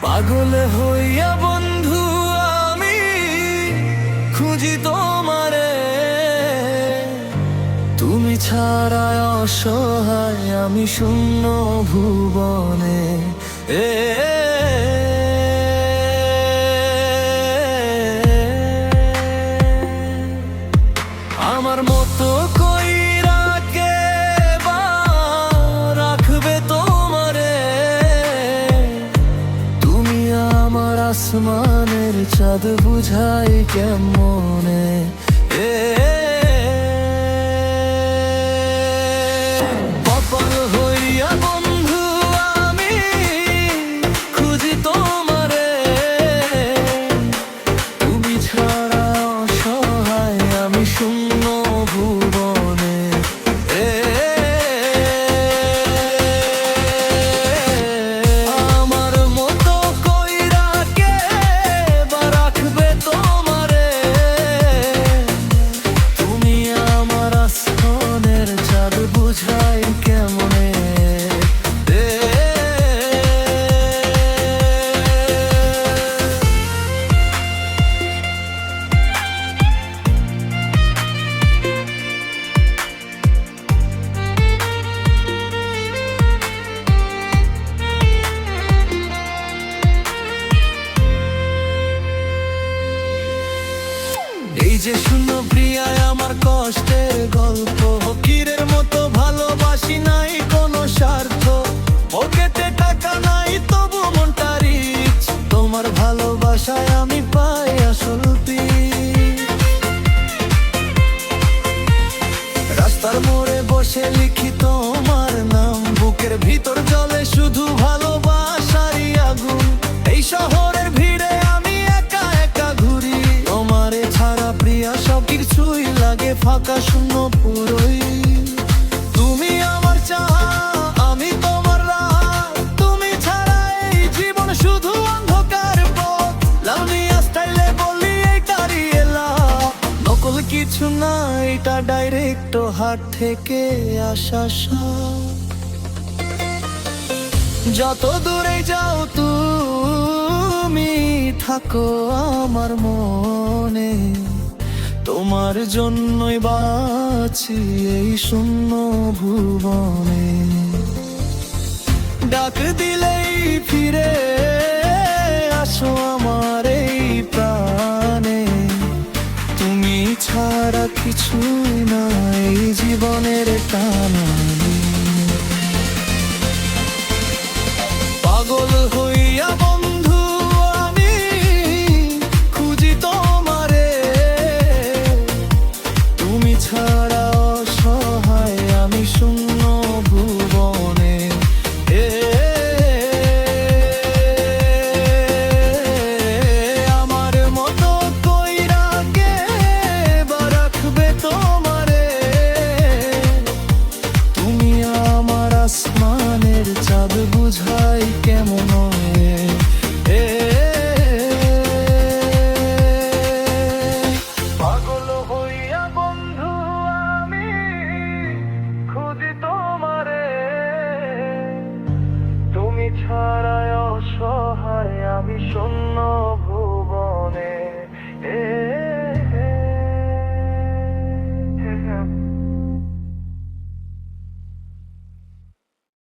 পাগল হইয়া বন্ধু আমি খুঁজি তোমারে, তুমি ছাড়া অসহায় আমি শূন্য ভুবনে। আমার মতো কইরা কে বা রাখবে তোমারে, তুমি আমার আসমানের চাঁদ বুঝাই কেমনে। পাগল হইয়া বন্ধু আমি খুঁজি তোমারে, তুমি ছাড়া অসহায় আমি শূন্য ভুবনে। আমার মতো কইরা কে বা রাখবে তোমারে, তুমি আমার আসমানের চাঁদ বুঝাই কেমনে। এই যে শুনো প্রিয়া আমার কষ্টের গল্প, ফকিরের মতো ভালোবাসি নাই কোনো স্বার্থ, পকেটে টাকা নাই তবু মনটা রিচ, তোমার ভালোবাসায় আমি পাই আসল peace। রাস্তার মোড়ে বসে লিখি তোমার নাম, বুকের ভিতর জ্বলে শুধু ভালোবাসারই আগুন। এই শহরের ভিড়ে আমি একা একা ঘুরি, তোমারে ছাড়া প্রিয়া সব কিছুই লাগে ফাঁকা শূন্য পুরোই। তুমি আমার চাহা আমি তোমার রাহা, তুমি ছাড়া এই জীবন শুধু অন্ধকার পথ। লাউনিয়া স্টাইলে বলি এইটারই এলা, নকল কিছু না এটা ডাইরেক্ট হাট থেকে আসা সব। যত দূরে যাও তুমি থাকো আমার মনে, তোমার জন্যই বাঁচি এই শূন্য ভুবনে। ডাক দিলেই ফিরে আসো আমার এই প্রাণে, তুমি ছাড়া কিছুই না এই জীবনের টানানি। পাগল হইয়া বন্ধু আমি খুঁজি তোমারে, তুমি ছাড়া অসহায় আমি শূন্য ভুবনে। আমার মতো কইরা কে বা রাখবে তোমারে, তুমি আমার আসমানের চাঁদ বুঝাই কেমন। পাগল হইয়া বন্ধু আমি খুঁজি তোমারে, তুমি ছাড়া অসহায় আমি শূন্য